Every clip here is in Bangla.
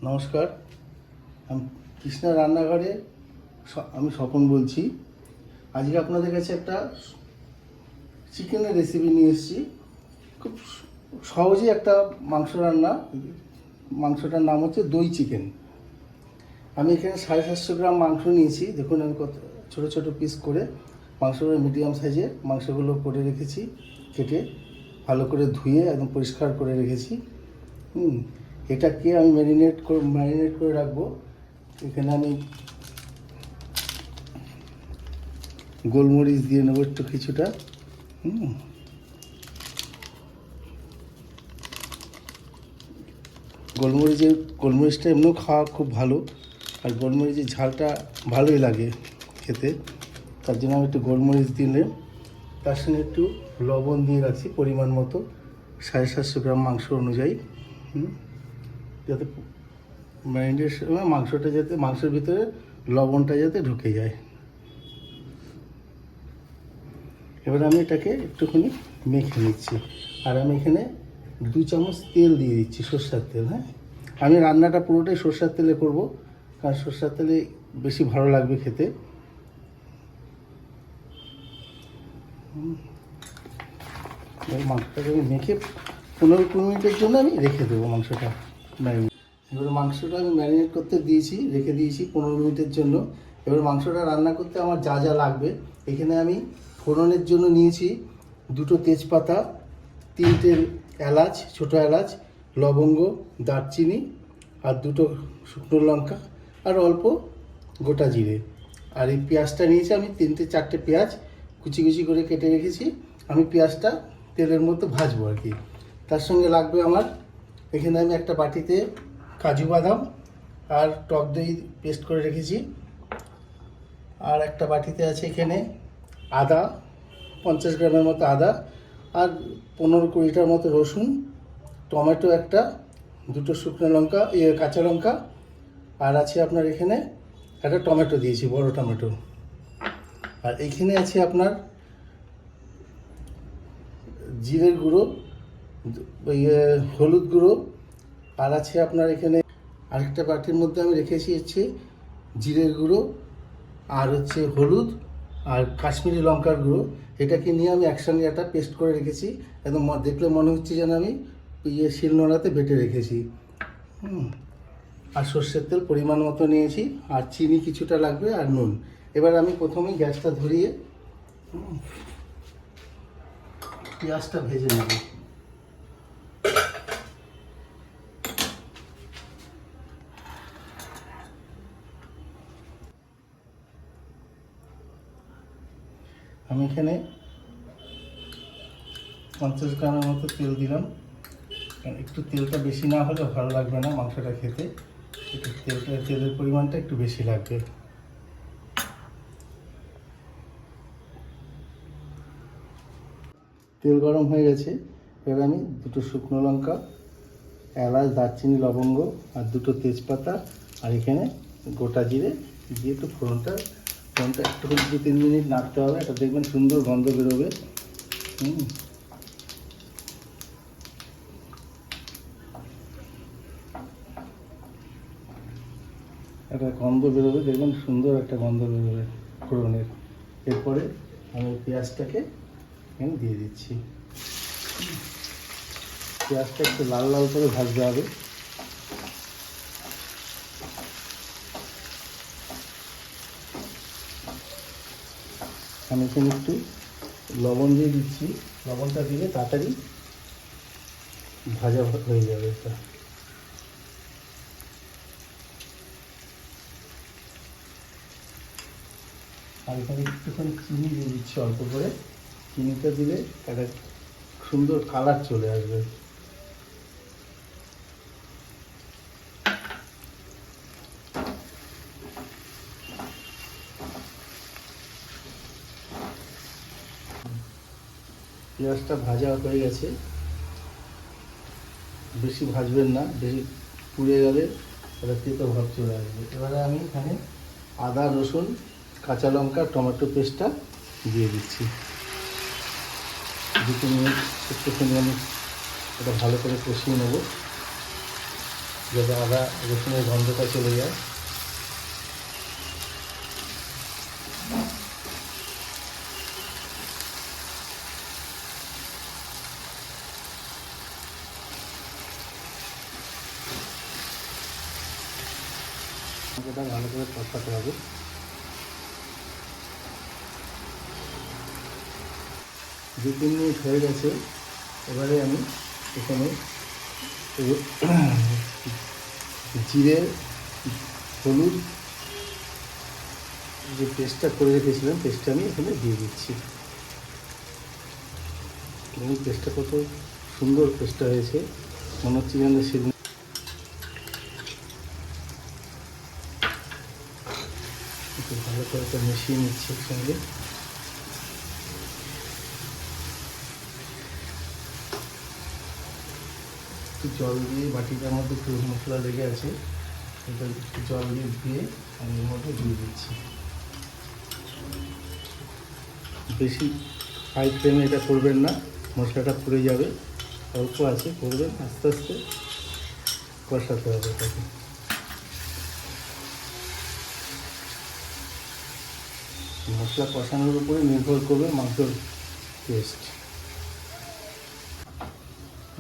নমস্কার, আমি কৃষ্ণা রান্নাঘরে আমি স্বপন বলছি। আজকে আপনাদের কাছে একটা চিকেনের রেসিপি নিয়ে এসেছি। খুব সহজে একটা মাংস রান্না। মাংসটার নাম হচ্ছে দই চিকেন। আমি এখানে 750 গ্রাম মাংস নিয়েছি। দেখুন আমি কত ছোটো ছোটো পিস করে মাংসগুলো মিডিয়াম সাইজে মাংসগুলো করে রেখেছি, কেটে ভালো করে ধুয়ে একদম পরিষ্কার করে রেখেছি। এটাকে আমি ম্যারিনেট করে রাখবো। এখানে আমি গোলমরিচ দিয়ে নেবো একটু কিছুটা। গোলমরিচটা এমনিও খাওয়া খুব ভালো, আর গোলমরিচের ঝালটা ভালোই লাগে খেতে। তার জন্য আমি একটু গোলমরিচ দিলে, তার সঙ্গে একটু লবণ দিয়ে রাখছি পরিমাণ মতো, 750 গ্রাম মাংস অনুযায়ী, যাতে ম্যারিনেটের সময় মাংসটা যাতে মাংসের ভিতরে লবণটা যাতে ঢুকে যায়। এবার আমি এটাকে একটুখানি মেখে নিচ্ছি। আর আমি এখানে 2 চামচ তেল দিয়ে দিচ্ছি, সরষের তেল। আমি রান্নাটা পুরোটাই সরষের তেলে করব, কারণ সরষের তেলে বেশি ভালো লাগবে খেতে। মাংসটাকে আমি মেখে 15-20 মিনিটের জন্য আমি রেখে দেবো মাংসটা ম্যারিনেট। এবার মাংসটা আমি ম্যারিনেট করতে রেখে দিয়েছি 15 মিনিটের জন্য। এবার মাংসটা রান্না করতে আমার যা যা লাগবে, এখানে আমি ফোড়নের জন্য নিয়েছি 2টো তেজপাতা, 3টে এলাচ, ছোটো এলাচ, লবঙ্গ, দারচিনি, আর 2টো শুকনো লঙ্কা, আর অল্প গোটা জিরে। আর এই পেঁয়াজটা নিয়েছি আমি 3-4টে পেঁয়াজ কুচি কুচি করে কেটে রেখেছি। আমি পেঁয়াজটা তেলের মধ্যে ভাজবো আর কি। তার সঙ্গে লাগবে আমার, এখানে আমি একটা বাটিতে কাজু বাদাম আর টক দই পেস্ট করে রেখেছি। আর একটা বাটিতে আছে এখানে আদা, 50 গ্রামের মতো আদা, আর 15-20টার মতো রসুন, টমেটো একটা, 2টো শুকনো লঙ্কা, কাঁচা লঙ্কা, আর আছে আপনার এখানে একটা টমেটো দিয়েছি, বড় টমেটো। আর এখানে আছে আপনার জিরের গুঁড়ো, হলুদ গুঁড়ো, আর আছে আপনার এখানে আরেকটা বাটির মধ্যে আমি রেখেছি হচ্ছে জিরের গুঁড়ো, আর হচ্ছে হলুদ, আর কাশ্মীরি লঙ্কার গুঁড়ো। এটাকে নিয়ে আমি একসঙ্গে একটা পেস্ট করে রেখেছি। একদম দেখলে মনে হচ্ছে যেন আমি শিলনোড়াতে বেটে রেখেছি। আর সর্ষের তেল পরিমাণ মতো নিয়েছি, আর চিনি কিছুটা লাগবে, আর নুন। এবার আমি প্রথমেই গ্যাসটা ধরিয়ে পেঁয়াজটা ভেজে নেব। আমি এখানে 50 গ্রামের মতো তেল দিলাম, কারণ একটু তেলটা বেশি না হলে ভালো লাগবে না মাংসটা খেতে। একটু তেলের পরিমাণটা একটু বেশি লাগবে। তেল গরম হয়ে গেছে। এবার আমি 2টো শুকনো লঙ্কা, এলাচ, দারচিনি, লবঙ্গ, আর 2টো তেজপাতা, আর এখানে গোটা জিরে দিয়ে একটু ফোড়নটা একটু 2-3 মিনিট নাড়তে হবে। এটা দেখবেন সুন্দর গন্ধ বেরোবে। একটা গন্ধ বেরোবে, দেখবেন সুন্দর একটা গন্ধ বেরোবে ফোড়নের। এরপরে আমি পেঁয়াজটাকে এখানে দিয়ে দিচ্ছি। পেঁয়াজটা একটু লাল লাল করে ভাজতে হবে। আমি এখানে একটু লবণ দিয়ে দিচ্ছি। লবণটা দিলে তাড়াতাড়ি ভাজা হয়ে যাবে এটা। আর এখানে একটুখানি চিনি দিয়ে দিচ্ছি অল্প করে। চিনিটা দিলে একটা সুন্দর কালার চলে আসবে। পেঁয়াজটা ভাজা হয়ে গেছে, বেশি ভাজবেন না, বেশি পুড়ে গেলে এটা তেতো ভাব চলে আসবে। এবারে আমি এখানে আদা, রসুন, কাঁচা লঙ্কা, টমেটো পেস্টটা দিয়ে দিচ্ছি। 2 মিনিট একটুখানি আমি এটা ভালো করে কষিয়ে নেব। যাতে আদা রসুনের গন্ধটা চলে যায়। এটা ভালো করে কষাতে হবে। 2-3 মিনিট হয়ে গেছে। এবারে আমি এখানে জিরে, হলুদ যে পেস্টটা করে রেখেছিলাম, পেস্টটা আমি এখানে দিয়ে দিচ্ছি। দেখুন পেস্টটা কত সুন্দর পেস্টটা হয়েছে, মনে হচ্ছে যেন সেদিন একটু ভালো করে মিশিয়ে নিচ্ছি এর সঙ্গে। একটু জল দিয়ে, বাটিটার মধ্যে একটু মশলা লেগে আছে, এটা একটু জল দিয়ে ধুয়ে আমি এর মধ্যে দিয়ে দিচ্ছি। বেশি হাই ফ্লেমে এটা করবেন না, মশলাটা পুড়ে যাবে। অল্প আছে করবেন, আস্তে আস্তে কষাতে হবে এটাকে। মশলা কষানোর উপরে নির্ভর করবে মাংসর টেস্ট।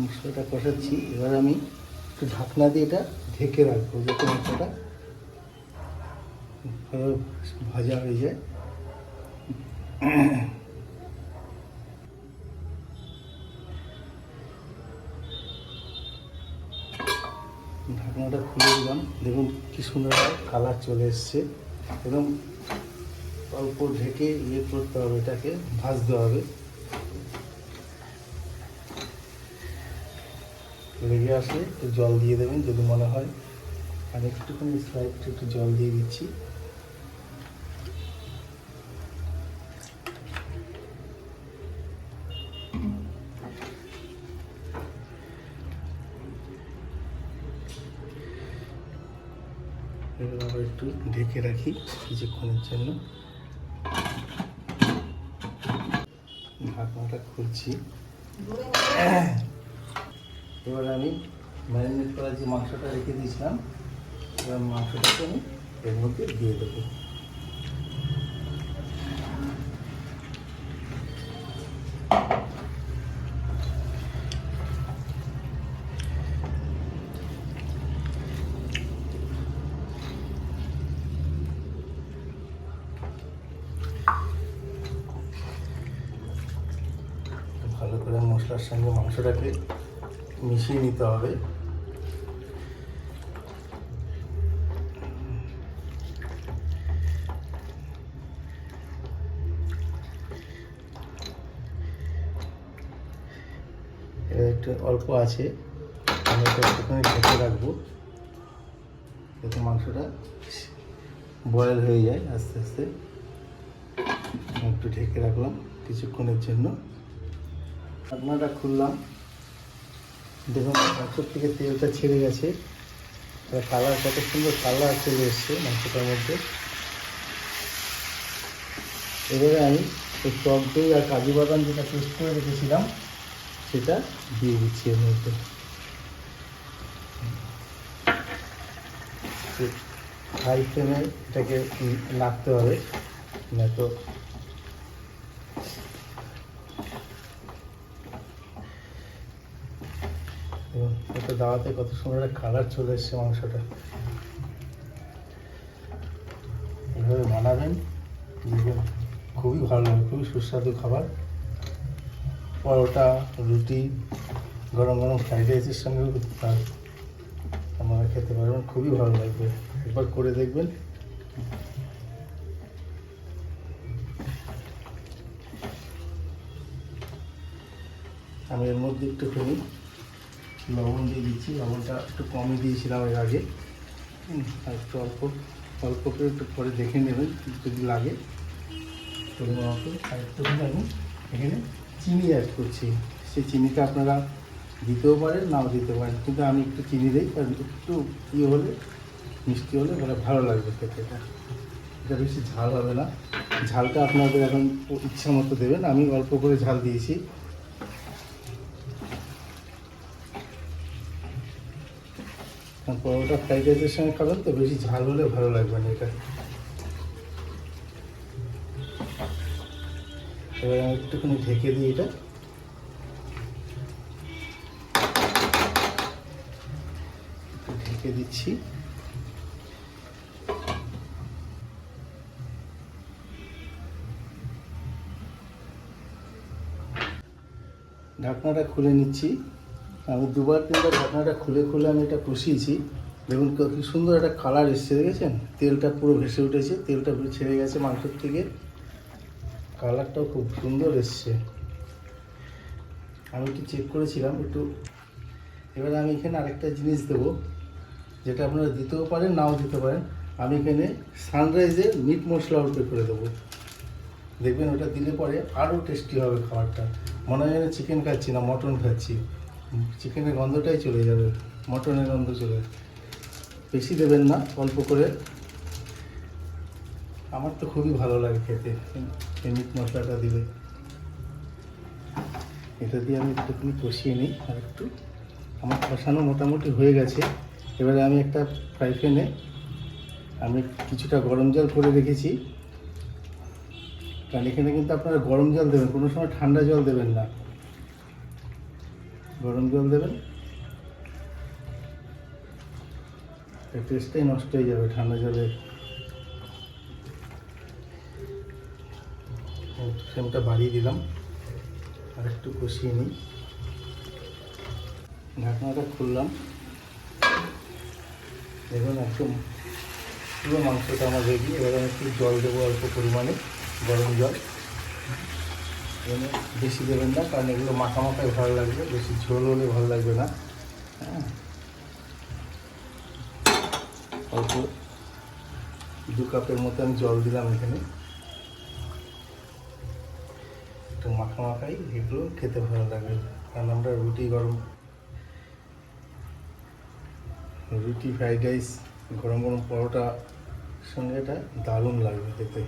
মশলাটা কষাচ্ছি, এবার আমি একটু ঢাকনা দিয়ে এটা ঢেকে রাখবো যাতে মশলাটা ভালো ভাজা হয়ে যায়। ঢাকনাটা খুলে দিলাম, দেখুন কি সুন্দর কালার চলে এসছে। একদম অল্প ঢেকে করতে হবে, এটাকে ভাজতে হবে। লেগে আসলে একটু জল দিয়ে দেবেন যদি মনে হয়, আর একটুখানি একটু জল দিয়ে দিচ্ছি। এবার আবার একটু ঢেকে রাখি কিছুক্ষণের জন্য। ঢাকনাটা খুলছি। এবার আমি ম্যারিনেট করা যে মাংসটা রেখে দিয়েছিলাম, এবার মাংসটাকে আমি এর মধ্যে দিয়ে দেবো। ভালো করে মশলার সঙ্গে মাংসটাকে মিশিয়ে নিতে হবে। এটা একটু অল্প আছে, আমি এটা একটুখানি ঢেকে রাখবো যাতে মাংসটা বয়েল হয়ে যায় আস্তে আস্তে। একটু ঢেকে রাখলাম কিছুক্ষণের জন্য। ঢাকনাটা খুললাম, দেখুন মাংসের থেকে তেলটা ছেড়ে গেছে, কালার কত সুন্দর কালার চলে এসছে মাংসটার মধ্যে। এবারে আমি এই টক দই আর কাজু বাদাম যেটা পেস্ট করে রেখেছিলাম সেটা দিয়ে দিচ্ছি এর মধ্যে। হাই ফ্লেমে এটাকে নাড়তে হবে, না তো এটা দাওয়াতে কত সুন্দর একটা কালার চলে এসছে মাংসটা। এভাবে বানাবেন, দেখবেন খুবই ভালো লাগে, খুবই সুস্বাদু খাবার। পরোটা, রুটি, গরম গরম ফ্রাইড রাইসের সঙ্গেও আপনারা খেতে পারবেন, খুবই ভালো লাগবে। একবার করে দেখবেন। আমি এর মধ্যে একটুখানি লবণ দিয়ে দিচ্ছি, লবণটা একটু কমই দিয়েছিলাম এর আগে। আর একটু অল্প অল্প করে একটু পরে দেখে নেবেন যদি লাগে পরিমাণ মতো। আর একটুখানি আমি এখানে চিনি অ্যাড করছি, সেই চিনিটা আপনারা দিতেও পারেন নাও দিতে পারেন, কিন্তু আমি একটু চিনি দিই, কারণ একটু ইয়ে হলে মিষ্টি হলে মানে ভালো লাগবে খেতে। এটা বেশি ঝাল হবে না, ঝালটা আপনাদের এখন ইচ্ছা মতো দেবেন। আমি অল্প করে ঝাল দিয়েছি। কারণ পরোটা ফ্রাইড রাইসের সঙ্গে খাবেন তো বেশি ঝাল হলে ভালো লাগবে না এটা। এবার আমি একটুখানি ঢেকে দিই এটা। ঢেকে দিচ্ছি। ঢাকনাটা খুলে নিচ্ছি। আমি দুবার তিনবার ঢাকনাটা খুলে খুলে আমি এটা কষিয়েছি। দেখুন কি সুন্দর একটা কালার এসছে, দেখেছেন? তেলটা পুরো ভেসে উঠেছে, তেলটা ছেড়ে গেছে মাংসের থেকে, কালারটাও খুব সুন্দর এসছে। আমি একটু চেক করেছিলাম একটু। এবারে আমি এখানে আরেকটা জিনিস দেবো, যেটা আপনারা দিতেও পারেন নাও দিতে পারেন। আমি এখানে সানরাইজের মিট মশলা অল্প করে দেবো। দেখবেন ওটা দিলে পরে আরও টেস্টি হবে খাবারটা। মনে হয় যেন চিকেন খাচ্ছি না, মটন খাচ্ছি। চিকেনের গন্ধটাই চলে যাবে, মটনের গন্ধ চলে যাবে। বেশি দেবেন না, অল্প করে। আমার তো খুবই ভালো লাগে খেতে এই মিট মশলাটা দিলে। এটা দিয়ে আমি একটুখানি কষিয়ে নিই আর একটু। আমার কষানো মোটামুটি হয়ে গেছে। এবারে আমি একটা ফ্রাই প্যানে আমি কিছুটা গরম জল করে রেখেছি। কারণ এখানে কিন্তু আপনারা গরম জল দেবেন, কোনো সময় ঠান্ডা জল দেবেন না, গরম জল দেবেন। এর টেস্টটাই নষ্ট হয়ে যাবে ঠান্ডা জলে। ফ্লেমটা বাড়িয়ে দিলাম আর একটু কষিয়ে নিই। ঢাকনাটা খুললাম। দেখুন একদম পুরো মাংসটা আমার রেডি। এবার আমি একটু জল দেবো অল্প পরিমাণে, গরম জল। এখানে বেশি দেবেন না, কারণ এগুলো মাখা মাখায় ভালো লাগবে, বেশি ঝোল হলে ভালো লাগবে না। হ্যাঁ, অল্প 2 কাপের মতো আমি জল দিলাম এখানে। একটু মাখা মাখাই এগুলো খেতে ভালো লাগবে, কারণ আমরা রুটি ফ্রাইড রাইস, গরম গরম পরোটা সঙ্গে এটা দারুণ লাগবে খেতে।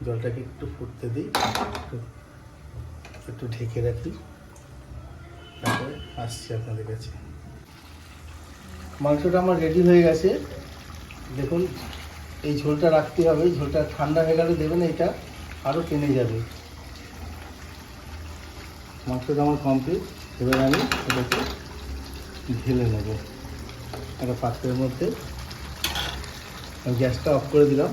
জলটাকে একটু ফুটতে দিই, একটু ঢেকে রাখি, তারপরে আসছি আপনাদের কাছে। মাংসটা আমার রেডি হয়ে গেছে। দেখুন এই ঝোলটা রাখতে হবে, ঝোলটা ঠান্ডা হয়ে গেলে দেবেন, এটা আরও টেনে যাবে। মাংসটা আমার কমপ্লিট। এবার আমি এটাকে ঢেলে নেব একটা পাত্রের মধ্যে। আমি গ্যাসটা অফ করে দিলাম।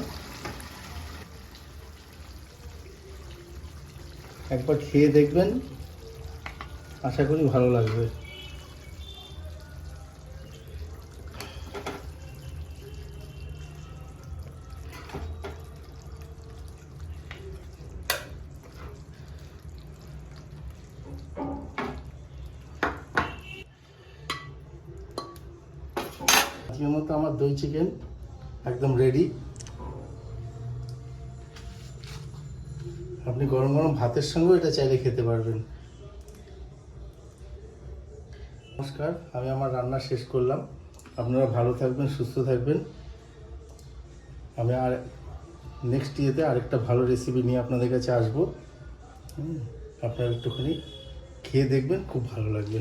একবার খেয়ে দেখবেন, আশা করি ভালো লাগবে। আজকের মতো আমার দই চিকেন একদম রেডি। আপনি গরম গরম ভাতের সঙ্গেও এটা চাইলে খেতে পারবেন। নমস্কার, আমি আমার রান্না শেষ করলাম। আপনারা ভালো থাকবেন, সুস্থ থাকবেন। আমি আর নেক্সট ইয়েতে আরেকটা ভালো রেসিপি নিয়ে আপনাদের কাছে আসবো। আপনারা একটুখানি খেয়ে দেখবেন, খুব ভালো লাগবে।